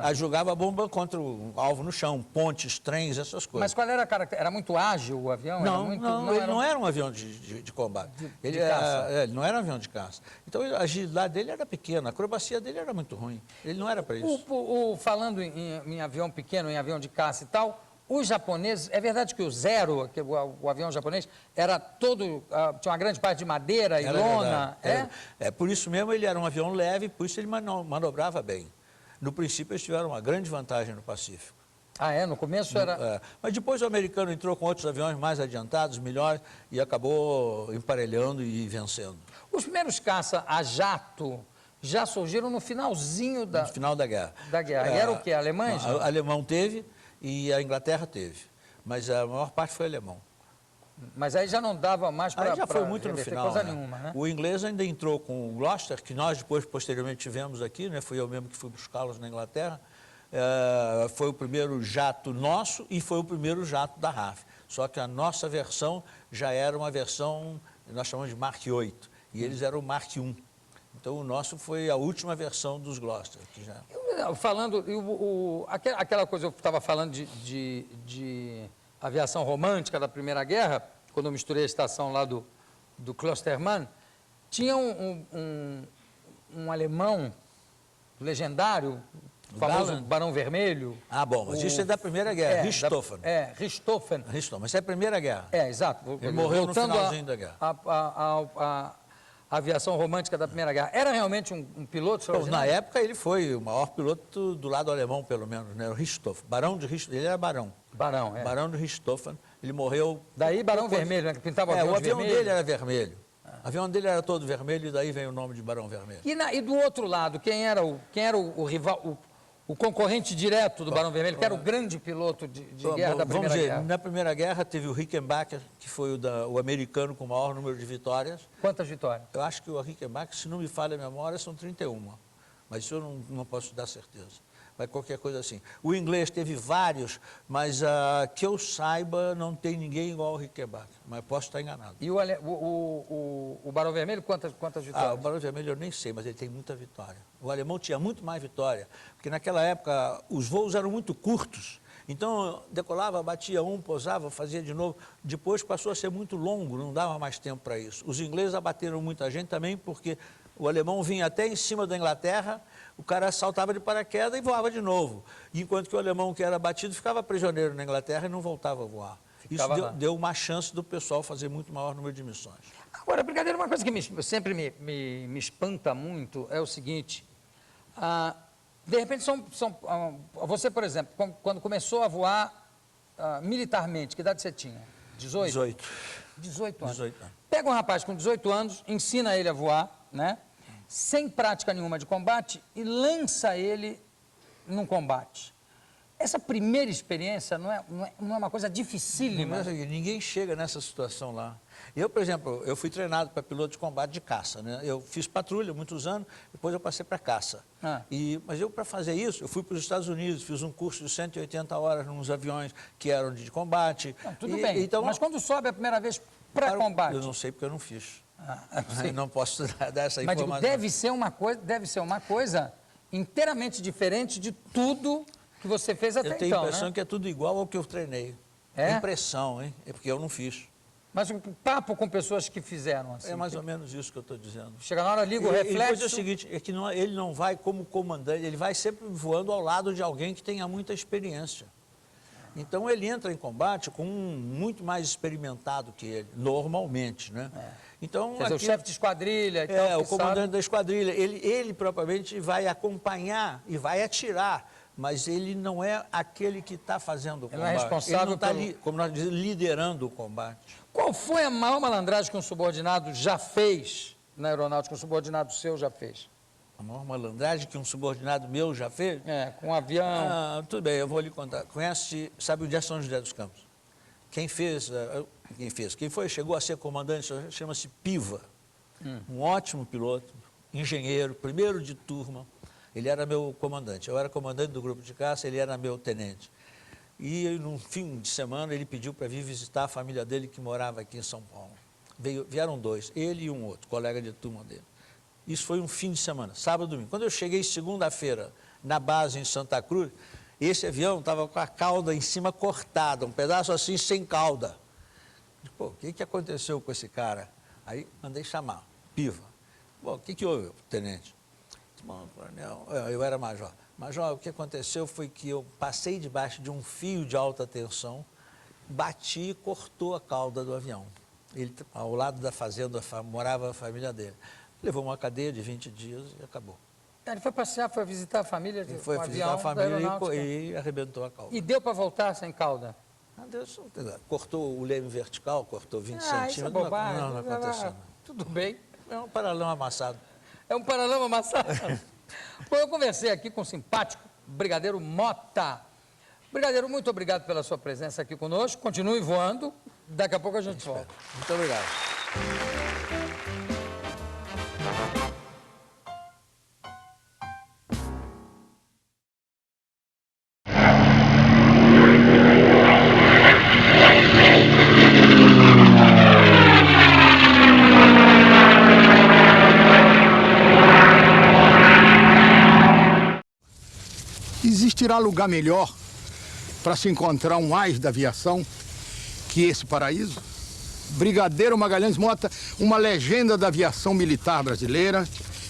Aí jogava bomba contra o alvo no chão, pontes, trens, essas coisas. Mas qual era a característica? Era muito ágil o avião? Não, ele não era um avião de combate. De caça. Ele não era um avião de caça. Então a agilidade dele era pequena, a acrobacia dele era muito ruim. Ele não era para isso. Falando em avião pequeno, em avião de caça e tal, os japoneses, é verdade que o Zero, o avião japonês, era todo, tinha uma grande parte de madeira e lona? Por isso mesmo ele era um avião leve, por isso ele manobrava bem. No princípio eles tiveram uma grande vantagem no Pacífico. Ah, é? No começo era... Mas depois o americano entrou com outros aviões mais adiantados, melhores, e acabou emparelhando e vencendo. Os primeiros caça a jato já surgiram no finalzinho No final da guerra. E era o quê? Alemães? O alemão teve e a Inglaterra teve, mas a maior parte foi alemão. Mas aí já não dava mais para... Aí já foi muito no final. Coisa nenhuma, né? O inglês ainda entrou com o Gloucester, que nós depois, posteriormente, tivemos aqui, né? Fui eu mesmo que fui buscá-los na Inglaterra. Foi o primeiro jato nosso e foi o primeiro jato da RAF. Só que a nossa versão já era uma versão, nós chamamos de Mark 8, e eles eram o Mark 1. Então o nosso foi a última versão dos Gloucester. Que já... Falando, aquela coisa eu estava falando de aviação romântica da Primeira Guerra, quando eu misturei a estação lá do Klostermann, tinha um alemão legendário, o famoso Barão Vermelho. Ah, bom, mas isso é da Primeira Guerra, Richthofen. Richthofen. Mas isso é a Primeira Guerra. Exato. Ele morreu no finalzinho da guerra. A aviação romântica da Primeira Guerra. Era realmente um piloto extraordinário? Na época ele foi o maior piloto do lado alemão, pelo menos, né? O Richthofen. Barão de Richthofen, ele era barão. Barão de Richthofen. Ele morreu... Daí Barão Vermelho, né? Que pintava o avião de vermelho. O avião dele era vermelho. O avião dele era todo vermelho e daí vem o nome de Barão Vermelho. E do outro lado, quem era o rival, o concorrente direto do Barão Vermelho, que era o grande piloto de guerra da Primeira Guerra? Na Primeira Guerra teve o Rickenbacker, que foi o americano com o maior número de vitórias. Quantas vitórias? Eu acho que o Rickenbacker, se não me falha a memória, são 31. Mas isso eu não posso dar certeza. Mas qualquer coisa assim. O inglês teve vários, mas que eu saiba, não tem ninguém igual ao Rickenbacker. Mas posso estar enganado. E o Barão Vermelho, quantas vitórias? O Barão Vermelho eu nem sei, mas ele tem muita vitória. O alemão tinha muito mais vitória, porque naquela época os voos eram muito curtos. Então, decolava, batia pousava, fazia de novo. Depois passou a ser muito longo, não dava mais tempo para isso. Os ingleses abateram muita gente também, porque o alemão vinha até em cima da Inglaterra, o cara saltava de paraquedas e voava de novo. Enquanto que o alemão que era abatido ficava prisioneiro na Inglaterra e não voltava a voar. Isso deu uma chance do pessoal fazer muito maior número de missões. Agora, Brigadeiro, uma coisa que sempre me espanta muito é o seguinte... de repente, você, por exemplo, quando começou a voar militarmente, que idade você tinha? 18? 18. 18 anos. 18 anos. Pega um rapaz com 18 anos, ensina ele a voar, né? Sem prática nenhuma de combate e lança ele num combate. Essa primeira experiência não é uma coisa dificílima? Ninguém chega nessa situação lá. Eu, por exemplo, eu fui treinado para piloto de combate de caça, né? Eu fiz patrulha muitos anos, depois eu passei para caça. Mas eu, para fazer isso, eu fui para os Estados Unidos, fiz um curso de 180 horas nos aviões que eram de combate. Tudo bem, então, mas quando sobe a primeira vez para combate? Eu não sei porque eu não fiz. Eu não posso dar essa informação. Mas deve ser uma coisa inteiramente diferente de tudo que você fez até então, Eu tenho a impressão que é tudo igual ao que eu treinei. Impressão, hein? É porque eu não fiz. Mas um papo com pessoas que fizeram assim. É mais ou menos isso que eu estou dizendo. Chega na hora, liga o reflexo... É o seguinte, é que ele não vai como comandante, ele vai sempre voando ao lado de alguém que tenha muita experiência. Então ele entra em combate com um muito mais experimentado que ele, normalmente, né? Então, quer dizer, o chefe de esquadrilha... Então, o comandante da esquadrilha, ele propriamente vai acompanhar e vai atirar, mas ele não é aquele que está fazendo o combate. Ele não é responsável ele não está, como nós dizemos, liderando o combate. Qual foi a maior malandragem que um subordinado já fez na aeronáutica, um subordinado seu já fez? A maior malandragem que um subordinado meu já fez? Com um avião... tudo bem, eu vou lhe contar. Sabe o dia São José dos Campos? Quem chegou a ser comandante, chama-se Piva. Um ótimo piloto, engenheiro, primeiro de turma. Ele era meu comandante. Eu era comandante do grupo de caça, ele era meu tenente. E no fim de semana ele pediu para vir visitar a família dele que morava aqui em São Paulo. Vieram dois, ele e um outro, colega de turma dele. Isso foi um fim de semana, sábado e domingo. Quando eu cheguei segunda-feira na base em Santa Cruz, esse avião estava com a cauda em cima cortada, um pedaço assim sem cauda. Pô, o que aconteceu com esse cara? Aí mandei chamar, Piva. Bom, o que houve, tenente? Bom, coronel, eu era major. Major, o que aconteceu foi que eu passei debaixo de um fio de alta tensão, bati e cortou a cauda do avião. Ele, ao lado da fazenda, morava a família dele. Levou uma cadeia de 20 dias e acabou. Ele foi passear, foi visitar a família? Ele foi visitar a família e arrebentou a cauda. E deu para voltar sem cauda? Não, Deus, cortou o leme vertical, cortou 20 centímetros. Isso é bobagem. Não aconteceu. Tudo bem. É um paralama amassado. É um paralama amassado. Bom, eu conversei aqui com o simpático Brigadeiro Mota. Brigadeiro, muito obrigado pela sua presença aqui conosco. Continue voando. Daqui a pouco a gente volta. Muito obrigado. Existirá lugar melhor para se encontrar um ás da aviação que esse paraíso? Brigadeiro Magalhães Mota, uma legenda da aviação militar brasileira,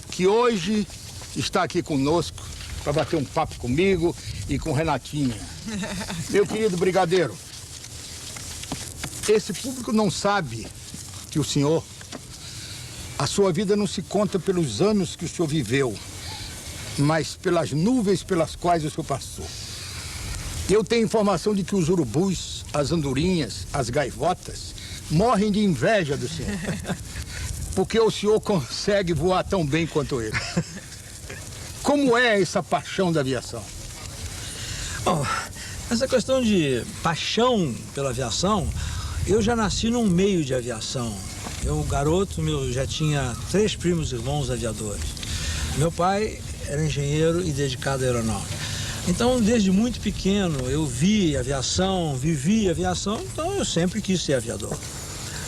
que hoje está aqui conosco para bater um papo comigo e com Renatinha. Meu querido Brigadeiro, esse público não sabe que o senhor, a sua vida não se conta pelos anos que o senhor viveu, mas pelas nuvens pelas quais o senhor passou. Eu tenho informação de que os urubus, as andorinhas, as gaivotas morrem de inveja do senhor, porque o senhor consegue voar tão bem quanto ele. Como é essa paixão da aviação? Bom, essa questão de paixão pela aviação, eu já nasci num meio de aviação. Eu, garoto, já tinha 3 primos irmãos aviadores. Meu pai era engenheiro e dedicado à aeronáutica. Então, desde muito pequeno, eu vi aviação, vivi aviação, então eu sempre quis ser aviador.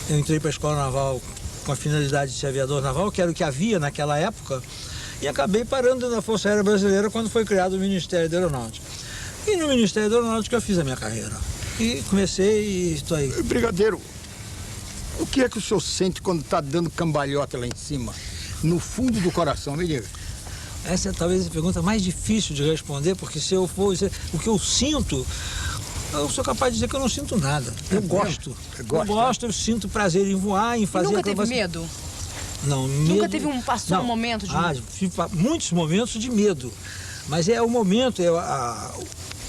Eu entrei para a Escola Naval com a finalidade de ser aviador naval, que era o que havia naquela época, e acabei parando na Força Aérea Brasileira quando foi criado o Ministério da Aeronáutica. E no Ministério da Aeronáutica eu fiz a minha carreira. E comecei e estou aí. Brigadeiro, o que é que o senhor sente quando está dando cambalhota lá em cima, no fundo do coração, me diga? Essa é talvez a pergunta mais difícil de responder, porque se eu for dizer o que eu sinto, eu sou capaz de dizer que eu não sinto nada. Eu gosto. Eu sinto prazer em voar, em fazer... E nunca teve medo? Não, medo... Nunca teve um momento de medo? Tive muitos momentos de medo. Mas é o momento,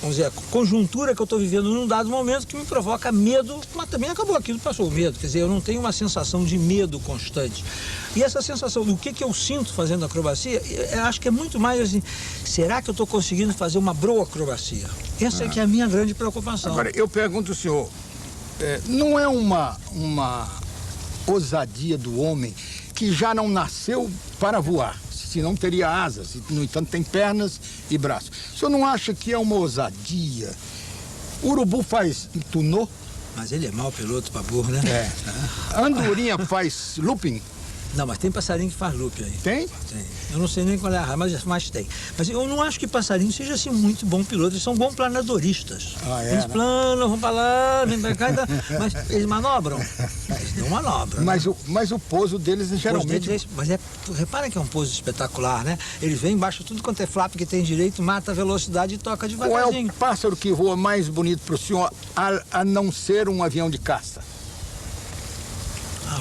vamos dizer, a conjuntura que eu estou vivendo num dado momento que me provoca medo, mas também acabou aquilo, passou o medo. Quer dizer, eu não tenho uma sensação de medo constante. E essa sensação do que eu sinto fazendo acrobacia, eu acho que é muito mais assim, será que eu estou conseguindo fazer uma boa acrobacia? Essa é que é a minha grande preocupação. Agora, eu pergunto ao senhor, não é uma ousadia do homem que já não nasceu para voar? Se não teria asas, no entanto tem pernas e braços. O senhor não acha que é uma ousadia? O urubu faz tunô? Mas ele é mau piloto para burro, né? A andorinha faz looping? Não, mas tem passarinho que faz loop aí. Tem? Tem. Eu não sei nem qual é a raça, mas tem. Mas eu não acho que passarinho seja assim muito bom piloto. Eles são bons planadoristas. Eles planam, vão para lá, vêm para cá, mas eles manobram. Eles não manobram. Mas o pouso deles geralmente... Repara que é um pouso espetacular, né? Eles vêm embaixo tudo quanto é flap que tem direito, mata a velocidade e toca devagarzinho. Qual é o pássaro que voa mais bonito para o senhor, a não ser um avião de caça?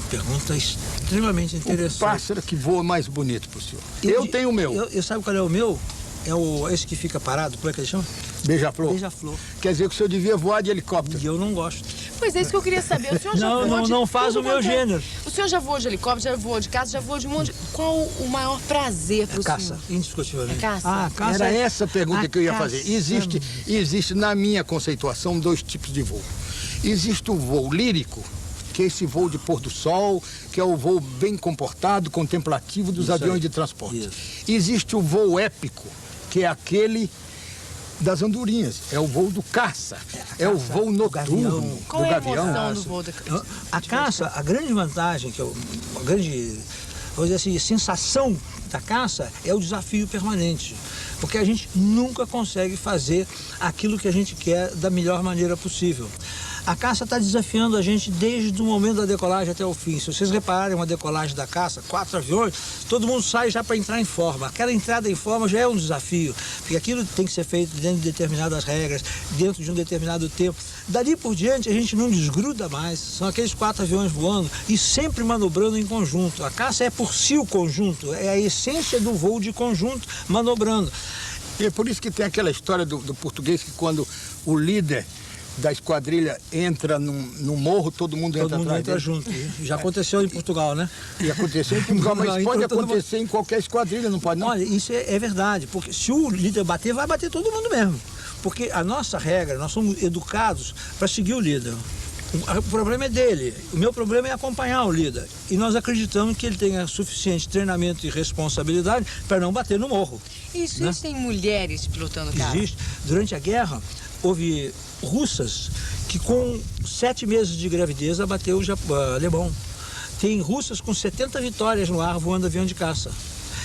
Pergunta extremamente interessante. O pássaro que voa mais bonito para o senhor? Eu tenho o meu. Eu sabe qual é o meu? É esse que fica parado, como é que ele chama? Beija-flor? Beija-flor. Quer dizer que o senhor devia voar de helicóptero? E eu não gosto. Pois é, isso que eu queria saber. O senhor já voou não faz o meu gênero. O senhor já voou de helicóptero, já voou de caça, já voou de um monte de... Qual o maior prazer para o senhor? Caça, indiscutivelmente. Caça. Era essa a pergunta que eu ia fazer. Existe, na minha conceituação, 2 tipos de voo. Existe o voo lírico, que é esse voo de pôr do sol, que é o voo bem comportado, contemplativo dos aviões de transporte. Existe o voo épico, que é aquele das andorinhas, é o voo do caça, é o voo noturno do Qual é a emoção do voo A caça, a grande vantagem, a grande vou dizer assim, a sensação da caça é o desafio permanente. Porque a gente nunca consegue fazer aquilo que a gente quer da melhor maneira possível. A caça está desafiando a gente desde o momento da decolagem até o fim. Se vocês repararem uma decolagem da caça, 4 aviões, todo mundo sai já para entrar em forma. Aquela entrada em forma já é um desafio, porque aquilo tem que ser feito dentro de determinadas regras, dentro de um determinado tempo. Dali por diante a gente não desgruda mais, são aqueles 4 aviões voando e sempre manobrando em conjunto. A caça é por si o conjunto, é a essência do voo de conjunto manobrando. E é por isso que tem aquela história do português que quando o líder da esquadrilha entra no morro, todo mundo entra atrás dele. Junto. Já aconteceu em Portugal, né? E aconteceu em Portugal, mas pode acontecer em qualquer esquadrilha, não pode não? Olha, isso é verdade, porque se o líder bater, vai bater todo mundo mesmo. Porque a nossa regra, nós somos educados para seguir o líder. O problema é dele, o meu problema é acompanhar o líder. E nós acreditamos que ele tenha suficiente treinamento e responsabilidade para não bater no morro. Existem mulheres pilotando caça? Existe. Durante a guerra, houve russas que com 7 meses de gravidez abateu o alemão. Tem russas com 70 vitórias no ar voando avião de caça.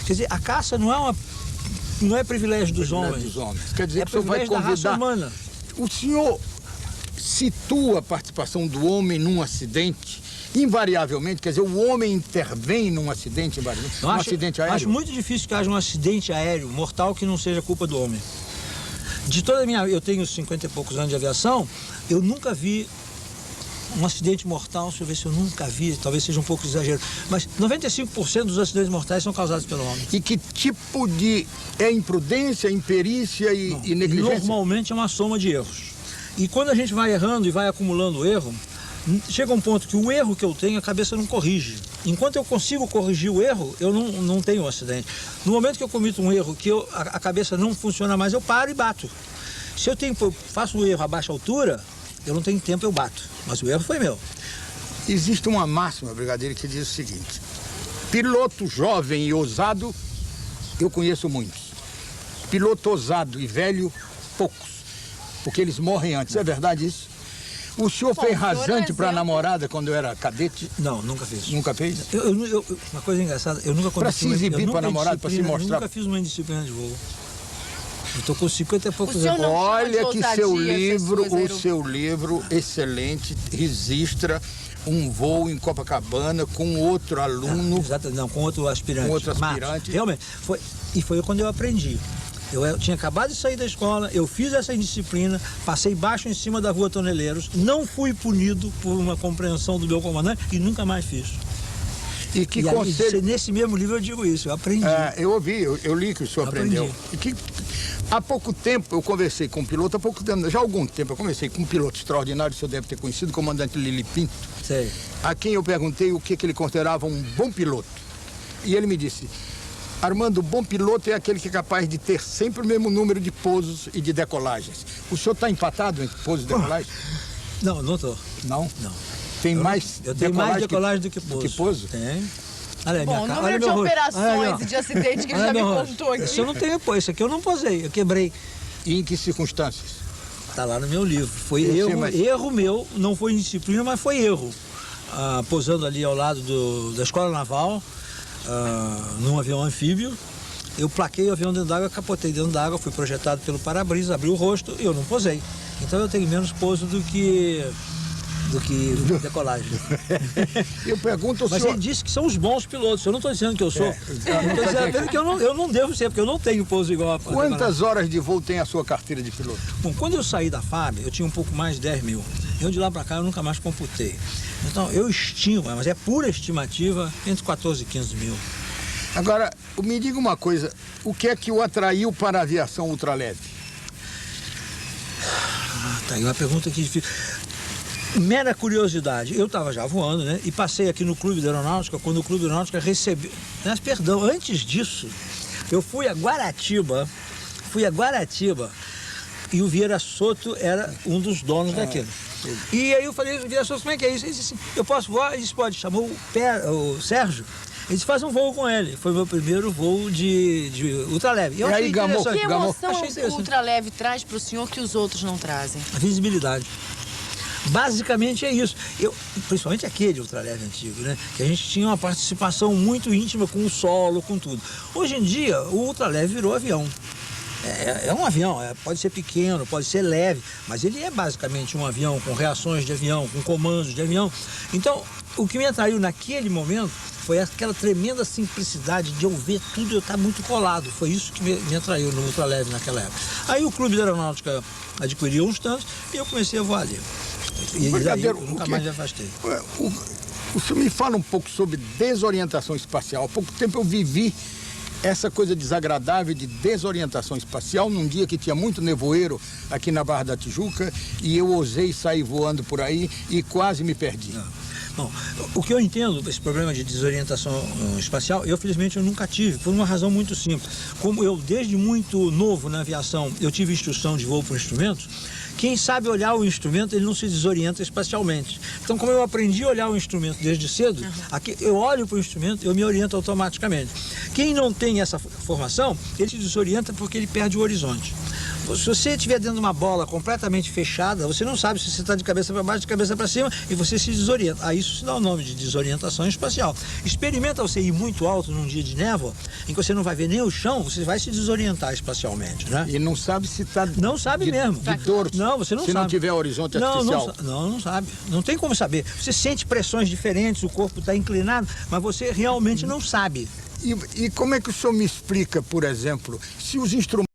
Quer dizer, a caça não é privilégio dos homens. Quer dizer, é que o senhor vai privilégio da raça convidar... humana. O senhor situa a participação do homem num acidente, invariavelmente, quer dizer, o homem intervém num acidente, invariavelmente, num acidente aéreo? Acho muito difícil que haja um acidente aéreo mortal que não seja culpa do homem. De toda a minha... Eu tenho 50 e poucos anos de aviação, eu nunca vi um acidente mortal, deixa eu ver se eu nunca vi, talvez seja um pouco de exagero, mas 95% dos acidentes mortais são causados pelo homem. E que tipo de... é imprudência, imperícia e negligência? Normalmente é uma soma de erros. E quando a gente vai errando e vai acumulando erro, chega um ponto que o erro que eu tenho, a cabeça não corrige. Enquanto eu consigo corrigir o erro, eu não tenho um acidente. No momento que eu comito um erro, que a cabeça não funciona mais, eu paro e bato. Se eu faço o erro a baixa altura, eu não tenho tempo, eu bato. Mas o erro foi meu. Existe uma máxima, brigadeiro, que diz o seguinte: piloto jovem e ousado, eu conheço muitos. Piloto ousado e velho, poucos. Porque eles morrem antes. É verdade isso? O senhor fez rasante para a namorada quando eu era cadete? Não, nunca fiz. Nunca fez? Uma coisa engraçada, eu nunca Para se exibir para a namorada, para se mostrar? Eu nunca fiz uma disciplina de voo. Eu estou com 50 e poucos anos. Olha que o seu livro excelente registra um voo em Copacabana com outro aluno. Exato, não, com outro aspirante. Com outro aspirante. Realmente, foi quando eu aprendi. Eu tinha acabado de sair da escola, eu fiz essa indisciplina, passei baixo em cima da rua Toneleiros, não fui punido por uma compreensão do meu comandante e nunca mais fiz. E que conselho... Nesse mesmo livro eu digo isso, eu aprendi. Eu ouvi, eu li que o senhor aprendeu. E que, há pouco tempo eu conversei com um piloto, já há algum tempo eu conversei com um piloto extraordinário, o senhor deve ter conhecido, o comandante Lili Pinto, sei, a quem eu perguntei o que ele considerava um bom piloto. E ele me disse: Armando, bom piloto é aquele que é capaz de ter sempre o mesmo número de pousos e de decolagens. O senhor está empatado entre pousos e decolagens? Não, não estou. Não? Não. Tem mais eu tenho mais decolagem do que pouso. Do que pouso? Tem. Olha, bom, minha o número de operações e de acidentes que ele já me contou aqui. Isso eu não tenho, isso aqui eu não posei, eu quebrei. E em que circunstâncias? Está lá no meu livro. Foi erro meu, não foi indisciplina, mas foi erro. Pousando ali ao lado da Escola Naval, num avião anfíbio, eu plaquei o avião dentro d'água, capotei dentro d'água, fui projetado pelo para-brisa, abri o rosto e eu não posei. Então eu tenho menos pouso do que decolagem. Eu pergunto ao Mas senhor... ele disse que são os bons pilotos, eu não estou dizendo que eu sou. Estou dizendo apenas que eu não devo ser, porque eu não tenho pouso igual a... Quantas horas de voo tem a sua carteira de piloto? Bom, quando eu saí da FAB, eu tinha um pouco mais de 10 mil. Eu de lá para cá eu nunca mais computei. Então eu estimo, mas é pura estimativa, entre 14 e 15 mil. Agora, me diga uma coisa, o que é que o atraiu para a aviação ultraleve? Tá aí uma pergunta que difícil. Mera curiosidade, eu estava já voando, né? E passei aqui no Clube de Aeronáutica, quando o Clube de Aeronáutica recebeu... Mas, perdão, antes disso, eu fui a Guaratiba, e o Vieira Soto era um dos donos daquilo. E aí eu falei, Vieira Soto, como é que é isso? Ele disse assim, eu posso voar? Ele disse, pode. Chamou o Sérgio, ele disse, faz um voo com ele. Foi meu primeiro voo de ultraleve. E aí, gamou? Que emoção o ultraleve traz para o senhor que os outros não trazem? A visibilidade. Basicamente é isso. Principalmente aquele ultraleve antigo, né? Que a gente tinha uma participação muito íntima com o solo, com tudo. Hoje em dia, o ultraleve virou avião. É um avião, pode ser pequeno, pode ser leve, mas ele é basicamente um avião com reações de avião, com comandos de avião. Então, o que me atraiu naquele momento foi aquela tremenda simplicidade de eu ver tudo, eu estar muito colado. Foi isso que me atraiu no ultraleve naquela época. Aí o Clube da Aeronáutica adquiriu uns tantos e eu comecei a voar ali. E daí eu nunca mais me afastei. O senhor me fala um pouco sobre desorientação espacial. Há pouco tempo eu vivi essa coisa desagradável de desorientação espacial num dia que tinha muito nevoeiro aqui na Barra da Tijuca e eu ousei sair voando por aí e quase me perdi. Bom, o que eu entendo desse problema de desorientação espacial, felizmente eu nunca tive, por uma razão muito simples. Como eu, desde muito novo na aviação, eu tive instrução de voo por instrumentos, quem sabe olhar o instrumento, ele não se desorienta espacialmente. Então, como eu aprendi a olhar o instrumento desde cedo, aqui, eu olho para o instrumento, eu me oriento automaticamente. Quem não tem essa formação, ele se desorienta porque ele perde o horizonte. Se você estiver dentro de uma bola completamente fechada, você não sabe se você está de cabeça para baixo, de cabeça para cima, e você se desorienta. A isso se dá o nome de desorientação espacial. Experimenta você ir muito alto num dia de névoa, em que você não vai ver nem o chão, você vai se desorientar espacialmente, né? E não sabe se está... Não sabe mesmo. De torto. Não, você não se sabe. Se não tiver horizonte artificial. Não sabe. Não tem como saber. Você sente pressões diferentes, o corpo está inclinado, mas você realmente não sabe. E como é que o senhor me explica, por exemplo, se os instrumentos